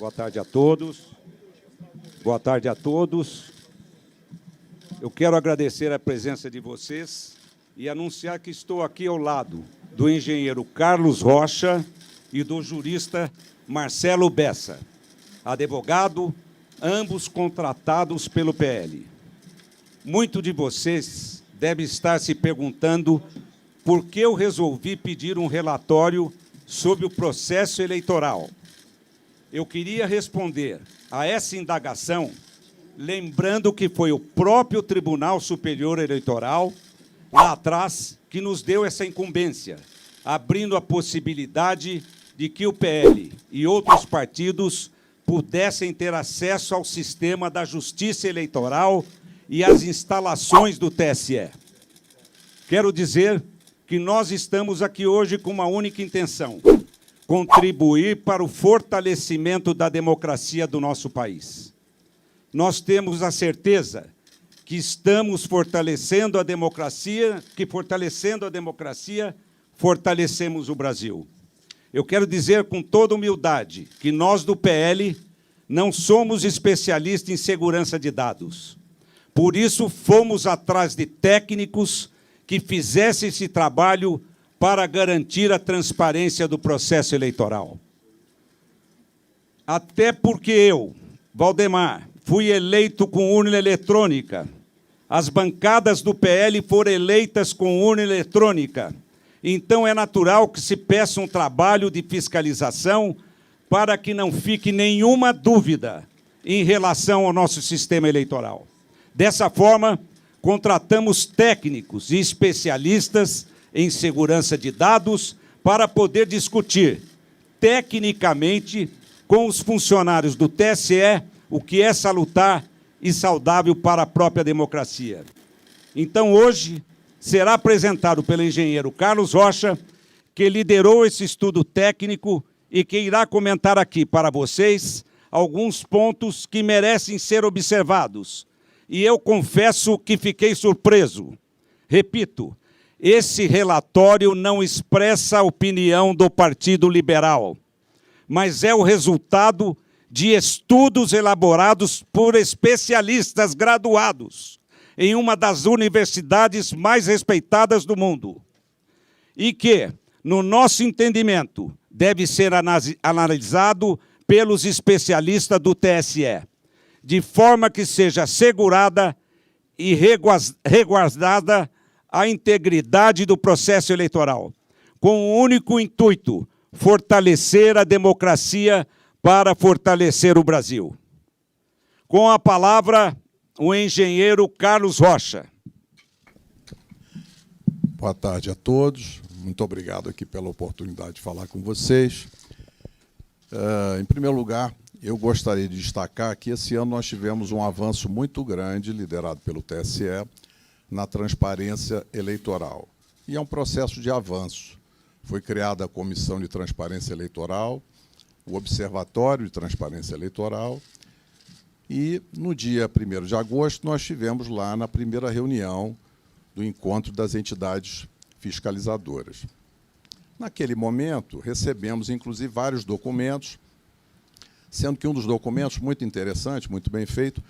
Boa tarde a todos. Boa tarde a todos. Eu quero agradecer a presença de vocês e anunciar que estou aqui ao lado do engenheiro Carlos Rocha e do jurista Marcelo Bessa, advogado, ambos contratados pelo PL. Muito de vocês deve estar se perguntando por que eu resolvi pedir um relatório sobre o processo eleitoral. Eu queria responder a essa indagação lembrando que foi o próprio Tribunal Superior Eleitoral, lá atrás, que nos deu essa incumbência, abrindo a possibilidade de que o PL e outros partidos pudessem ter acesso ao sistema da Justiça Eleitoral e às instalações do TSE. Quero dizer que nós estamos aqui hoje com uma única intenção: contribuir para o fortalecimento da democracia do nosso país. Nós temos a certeza que estamos fortalecendo a democracia, fortalecemos o Brasil. Eu quero dizer com toda humildade que nós do PL não somos especialistas em segurança de dados. Por isso, fomos atrás de técnicos que fizessem esse trabalho para garantir a transparência do processo eleitoral. Até porque eu, Valdemar, fui eleito com urna eletrônica. As bancadas do PL foram eleitas com urna eletrônica. Então, é natural que se peça um trabalho de fiscalização para que não fique nenhuma dúvida em relação ao nosso sistema eleitoral. Dessa forma, contratamos técnicos e especialistas em segurança de dados para poder discutir tecnicamente com os funcionários do TSE o que é salutar e saudável para a própria democracia. Então, hoje, será apresentado pelo engenheiro Carlos Rocha, que liderou esse estudo técnico e que irá comentar aqui para vocês alguns pontos que merecem ser observados. E eu confesso que fiquei surpreso. Repito, esse relatório não expressa a opinião do Partido Liberal, mas é o resultado de estudos elaborados por especialistas graduados em uma das universidades mais respeitadas do mundo e que, no nosso entendimento, deve ser analisado pelos especialistas do TSE, de forma que seja assegurada e resguardada a integridade do processo eleitoral, com o único intuito: fortalecer a democracia para fortalecer o Brasil. Com a palavra, o engenheiro Carlos Rocha. Boa tarde a todos. Muito obrigado aqui pela oportunidade de falar com vocês. Em primeiro lugar, eu gostaria de destacar que esse ano nós tivemos um avanço muito grande, liderado pelo TSE, na transparência eleitoral. E é um processo de avanço. Foi criada a Comissão de Transparência Eleitoral, o Observatório de Transparência Eleitoral, e, no dia 1º de agosto, nós tivemos lá na primeira reunião do encontro das entidades fiscalizadoras. Naquele momento, recebemos, inclusive, vários documentos, sendo que um dos documentos muito interessante, muito bem feito,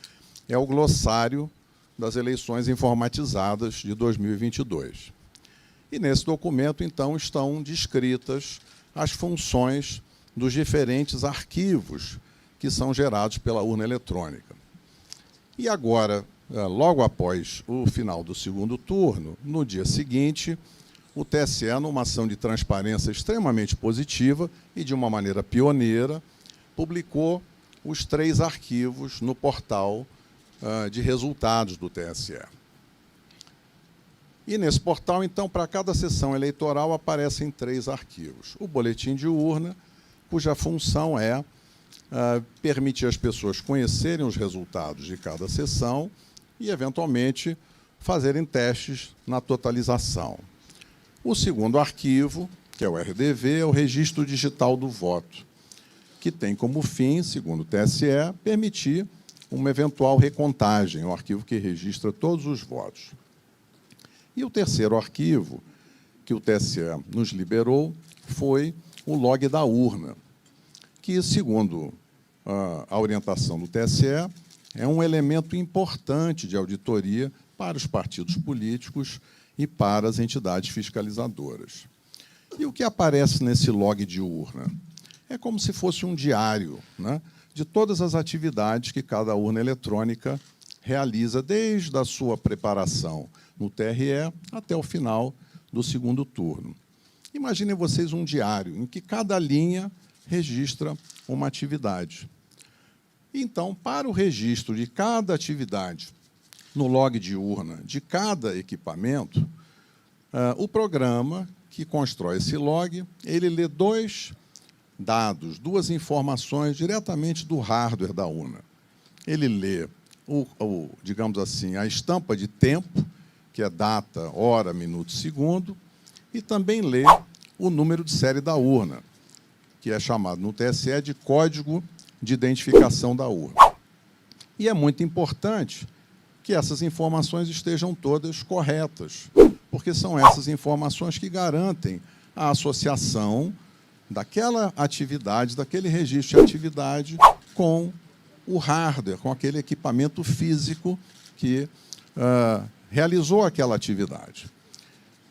é o glossário das eleições informatizadas de 2022. E, nesse documento, então, estão descritas as funções dos diferentes arquivos que são gerados pela urna eletrônica. E agora, logo após o final do segundo turno, no dia seguinte, o TSE, numa ação de transparência extremamente positiva e de uma maneira pioneira, publicou os 3 arquivos no portal de resultados do TSE. E nesse portal, então, para cada sessão eleitoral aparecem 3 arquivos. O boletim de urna, cuja função é permitir às pessoas conhecerem os resultados de cada sessão e, eventualmente, fazerem testes na totalização. O segundo arquivo, que é o RDV, é o Registro Digital do Voto, que tem como fim, segundo o TSE, permitir uma eventual recontagem, um arquivo que registra todos os votos. E o terceiro arquivo que o TSE nos liberou foi o log da urna, que, segundo a orientação do TSE, é um elemento importante de auditoria para os partidos políticos e para as entidades fiscalizadoras. E o que aparece nesse log de urna? É como se fosse um diário, né, de todas as atividades que cada urna eletrônica realiza, desde a sua preparação no TRE até o final do segundo turno. Imaginem vocês um diário em que cada linha registra uma atividade. Então, para o registro de cada atividade no log de urna de cada equipamento, o programa que constrói esse log, ele lê dois dados, duas informações diretamente do hardware da urna. Ele lê, digamos assim, a estampa de tempo, que é data, hora, minuto, segundo, e também lê o número de série da urna, que é chamado no TSE de código de identificação da urna. E é muito importante que essas informações estejam todas corretas, porque são essas informações que garantem a associação daquela atividade, daquele registro de atividade com o hardware, com aquele equipamento físico que realizou aquela atividade.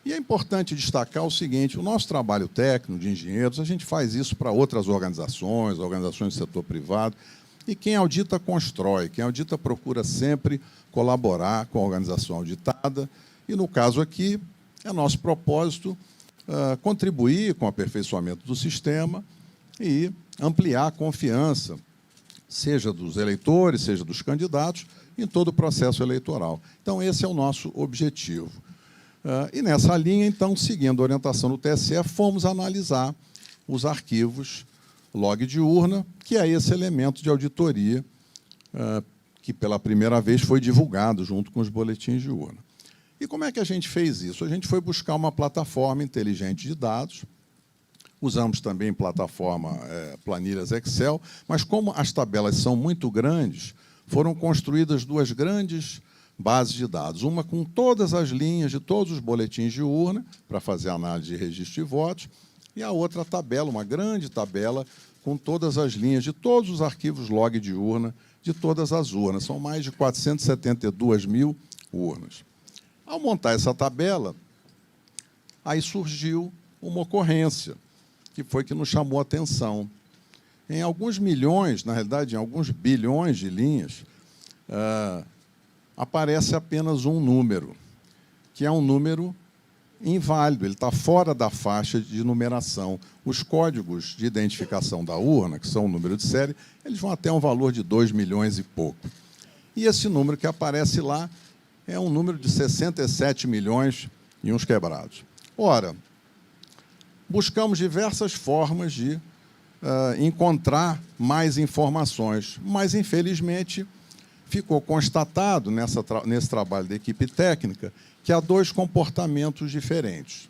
E é importante destacar o seguinte: o nosso trabalho técnico de engenheiros, a gente faz isso para outras organizações do setor privado, e quem audita constrói, quem audita procura sempre colaborar com a organização auditada, e, no caso aqui, é nosso propósito contribuir com o aperfeiçoamento do sistema e ampliar a confiança, seja dos eleitores, seja dos candidatos, em todo o processo eleitoral. Então, esse é o nosso objetivo. E, nessa linha, então, seguindo a orientação do TSE, fomos analisar os arquivos log de urna, que é esse elemento de auditoria que, pela primeira vez, foi divulgado junto com os boletins de urna. E como é que a gente fez isso? A gente foi buscar uma plataforma inteligente de dados, usamos também plataforma planilhas Excel, mas como as tabelas são muito grandes, foram construídas duas grandes bases de dados, uma com todas as linhas de todos os boletins de urna, para fazer análise de registro de votos, e a outra tabela, uma grande tabela, com todas as linhas de todos os arquivos log de urna, de todas as urnas. São mais de 472 mil urnas. Ao montar essa tabela, aí surgiu uma ocorrência, que foi que nos chamou a atenção. Em alguns milhões, na realidade, em alguns bilhões de linhas, aparece apenas um número, que é um número inválido, ele está fora da faixa de numeração. Os códigos de identificação da urna, que são o número de série, eles vão até um valor de 2 milhões e pouco. E esse número que aparece lá é um número de 67 milhões e uns quebrados. Ora, buscamos diversas formas de encontrar mais informações, mas, infelizmente, ficou constatado nesse trabalho da equipe técnica que há dois comportamentos diferentes.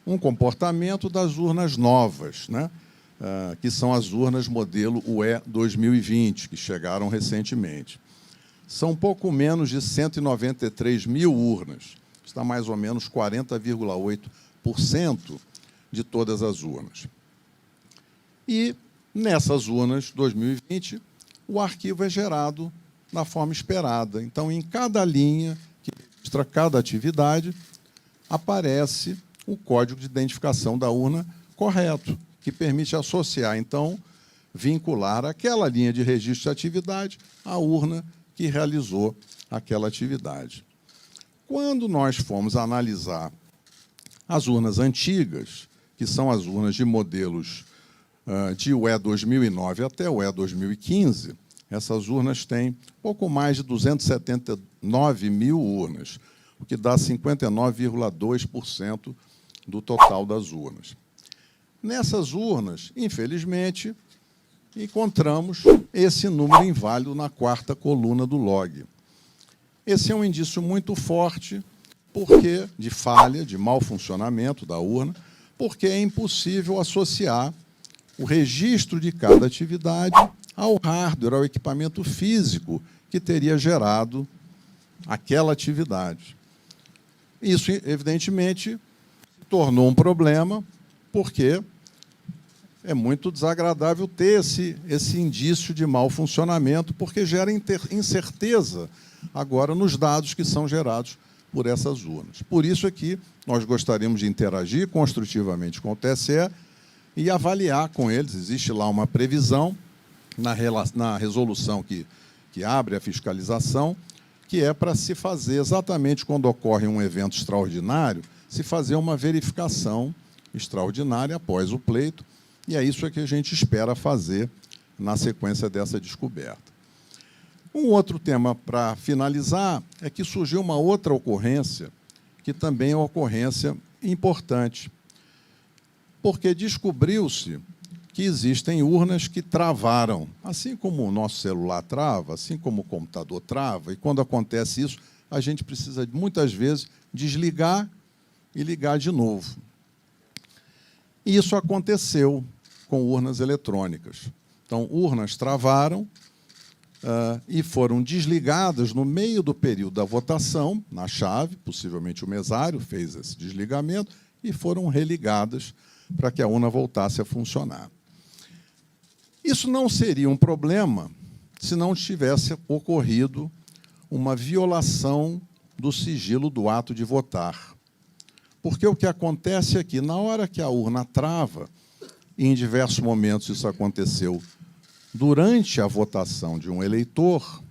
Um comportamento das urnas novas, né? Que são as urnas modelo UE 2020, que chegaram recentemente. São pouco menos de 193 mil urnas, está mais ou menos 40,8% de todas as urnas. E, nessas urnas 2020, o arquivo é gerado da forma esperada. Então, em cada linha que registra cada atividade, aparece o código de identificação da urna correto, que permite associar, então, vincular aquela linha de registro de atividade à urna que realizou aquela atividade. Quando nós fomos analisar as urnas antigas, que são as urnas de modelos de UE 2009 até UE 2015, essas urnas têm pouco mais de 279 mil urnas, o que dá 59,2% do total das urnas. Nessas urnas, infelizmente, encontramos esse número inválido na quarta coluna do log. Esse é um indício muito forte de falha, de mau funcionamento da urna, porque é impossível associar o registro de cada atividade ao hardware, ao equipamento físico que teria gerado aquela atividade. Isso, evidentemente, se tornou um problema, porque é muito desagradável ter esse indício de mau funcionamento, porque gera incerteza agora nos dados que são gerados por essas urnas. Por isso é que nós gostaríamos de interagir construtivamente com o TSE e avaliar com eles. Existe lá uma previsão na resolução que abre a fiscalização, que é para se fazer, exatamente quando ocorre um evento extraordinário, se fazer uma verificação extraordinária após o pleito, e é isso que a gente espera fazer na sequência dessa descoberta. Um outro tema para finalizar é que surgiu uma outra ocorrência, que também é uma ocorrência importante, porque descobriu-se que existem urnas que travaram, assim como o nosso celular trava, assim como o computador trava, e quando acontece isso, a gente precisa, muitas vezes, desligar e ligar de novo. E isso aconteceu com urnas eletrônicas. Então, urnas travaram e foram desligadas no meio do período da votação, na chave, possivelmente o mesário fez esse desligamento, e foram religadas para que a urna voltasse a funcionar. Isso não seria um problema se não tivesse ocorrido uma violação do sigilo do ato de votar. Porque o que acontece é que, na hora que a urna trava, e em diversos momentos isso aconteceu durante a votação de um eleitor,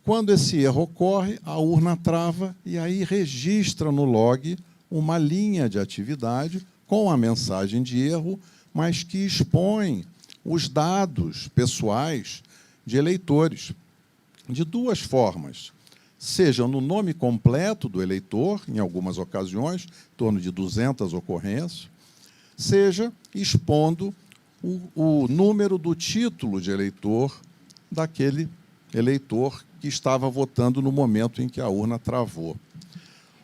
quando esse erro ocorre, a urna trava e aí registra no log uma linha de atividade com a mensagem de erro, mas que expõe os dados pessoais de eleitores, de duas formas. Seja no nome completo do eleitor, em algumas ocasiões, em torno de 200 ocorrências, seja expondo o número do título de eleitor daquele eleitor que estava votando no momento em que a urna travou.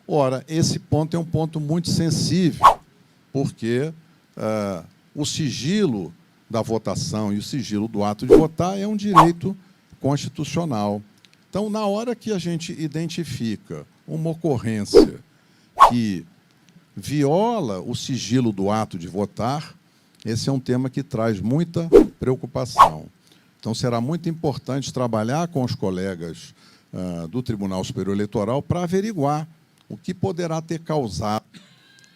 Ora, esse ponto é um ponto muito sensível, porque o sigilo da votação e o sigilo do ato de votar é um direito constitucional. Então, na hora que a gente identifica uma ocorrência que viola o sigilo do ato de votar, esse é um tema que traz muita preocupação. Então, será muito importante trabalhar com os colegas do Tribunal Superior Eleitoral para averiguar o que poderá ter causado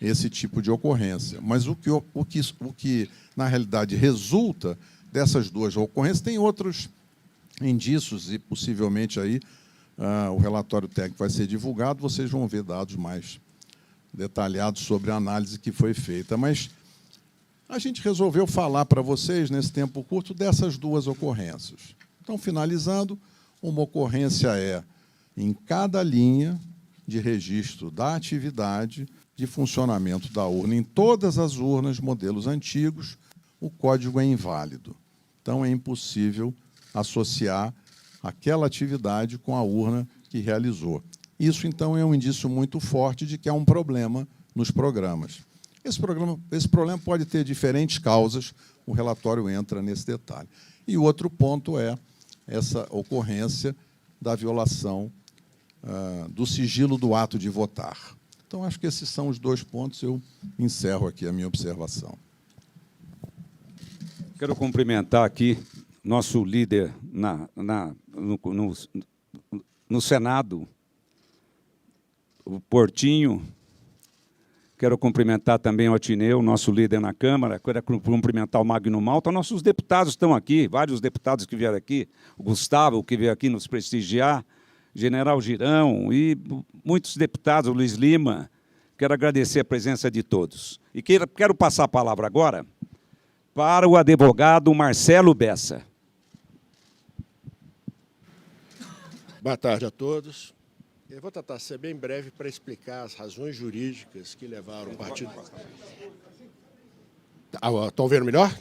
esse tipo de ocorrência. Mas o que na realidade, resulta dessas duas ocorrências, tem outros indícios e, possivelmente, aí o relatório técnico vai ser divulgado, vocês vão ver dados mais detalhados sobre a análise que foi feita. Mas a gente resolveu falar para vocês, nesse tempo curto, dessas duas ocorrências. Então, finalizando, uma ocorrência é em cada linha de registro da atividade de funcionamento da urna. Em todas as urnas, modelos antigos, o código é inválido. Então, é impossível associar aquela atividade com a urna que realizou. Isso, então, é um indício muito forte de que há um problema nos programas. Esse problema pode ter diferentes causas, o relatório entra nesse detalhe. E o outro ponto é essa ocorrência da violação do sigilo do ato de votar. Então, acho que esses são os dois pontos. Eu encerro aqui a minha observação. Quero cumprimentar aqui nosso líder no Senado, o Portinho. Quero cumprimentar também o Atineu, nosso líder na Câmara. Quero cumprimentar o Magno Malta. Nossos deputados estão aqui, vários deputados que vieram aqui, o Gustavo, que veio aqui nos prestigiar, General Girão e muitos deputados, o Luiz Lima. Quero agradecer a presença de todos. E quero passar a palavra agora para o advogado Marcelo Bessa. Boa tarde a todos. Eu vou tentar ser bem breve para explicar as razões jurídicas que levaram o partido... Estão vendo melhor?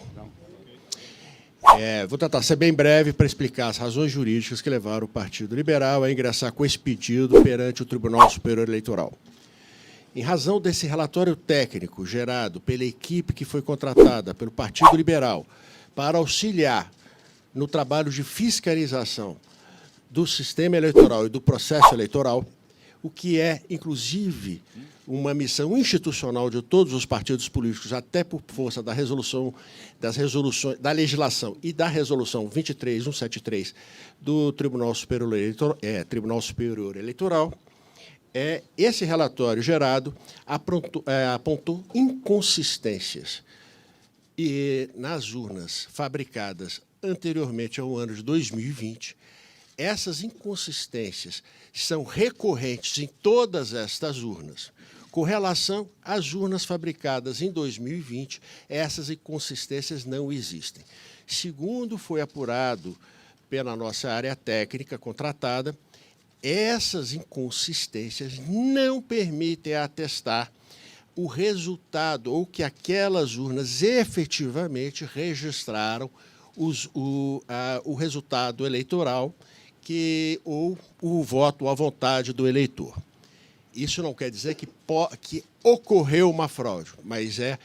Vou tentar ser bem breve para explicar as razões jurídicas que levaram o Partido Liberal a ingressar com esse pedido perante o Tribunal Superior Eleitoral. Em razão desse relatório técnico gerado pela equipe que foi contratada pelo Partido Liberal para auxiliar no trabalho de fiscalização do sistema eleitoral e do processo eleitoral, o que é, inclusive, uma missão institucional de todos os partidos políticos, até por força da da legislação e da resolução 23173 do Tribunal Superior Eleitoral, esse relatório gerado apontou inconsistências nas urnas fabricadas anteriormente ao ano de 2020. Essas inconsistências são recorrentes em todas estas urnas. Com relação às urnas fabricadas em 2020, essas inconsistências não existem. Segundo foi apurado pela nossa área técnica contratada, essas inconsistências não permitem atestar o resultado ou que aquelas urnas efetivamente registraram o resultado eleitoral ou o voto à vontade do eleitor. Isso não quer dizer que ocorreu uma fraude, mas é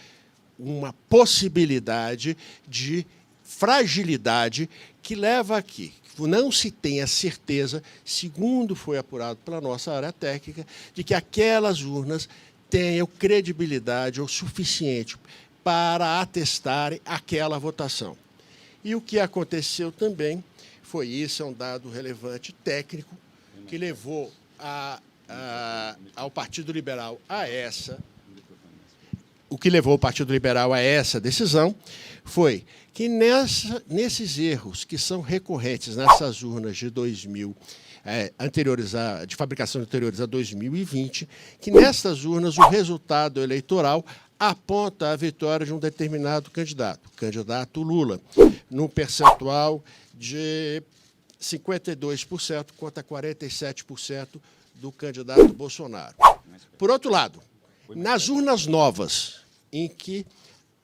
uma possibilidade de fragilidade que leva aqui. Não se tem a certeza, segundo foi apurado pela nossa área técnica, de que aquelas urnas tenham credibilidade o suficiente para atestarem aquela votação. E o que aconteceu também foi isso, é um dado relevante técnico que levou ao Partido Liberal a essa. O que levou o Partido Liberal a essa decisão foi que nesses erros que são recorrentes nessas urnas de de fabricação anteriores a 2020, que nessas urnas o resultado eleitoral aponta a vitória de um determinado candidato, o candidato Lula, num percentual de 52% contra 47% do candidato Bolsonaro. Por outro lado, nas urnas novas, em que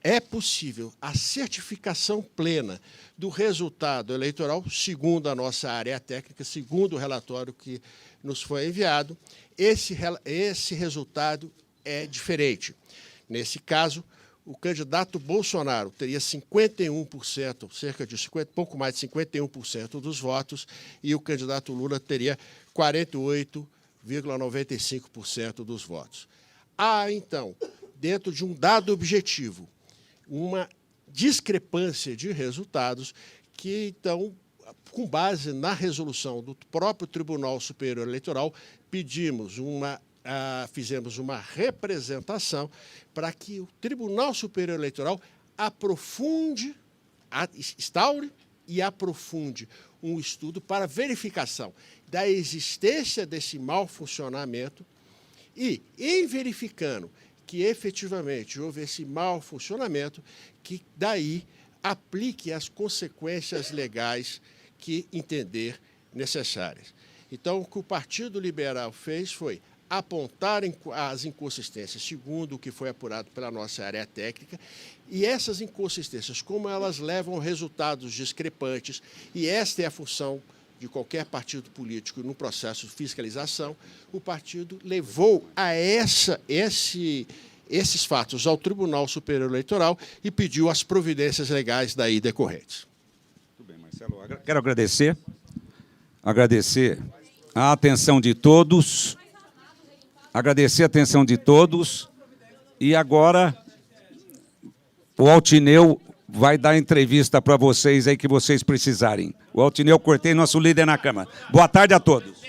é possível a certificação plena do resultado eleitoral, segundo a nossa área técnica, segundo o relatório que nos foi enviado, esse resultado é diferente. Nesse caso, o candidato Bolsonaro teria 51%, pouco mais de 51% dos votos, e o candidato Lula teria 48,95% dos votos. Há, então, dentro de um dado objetivo, uma discrepância de resultados que, então, com base na resolução do próprio Tribunal Superior Eleitoral, fizemos uma representação para que o Tribunal Superior Eleitoral instaure e aprofunde um estudo para verificação da existência desse mau funcionamento e, em verificando que efetivamente houve esse mau funcionamento, que daí aplique as consequências legais que entender necessárias. Então, o que o Partido Liberal fez foi apontar as inconsistências, segundo o que foi apurado pela nossa área técnica, e essas inconsistências, como elas levam a resultados discrepantes, e esta é a função de qualquer partido político no processo de fiscalização, o partido levou a esses fatos ao Tribunal Superior Eleitoral e pediu as providências legais daí decorrentes. Muito bem, Marcelo. Quero agradecer a atenção de todos, e agora o Altineu vai dar entrevista para vocês aí que vocês precisarem. O Altineu Cortez, nosso líder na Câmara. Boa tarde a todos.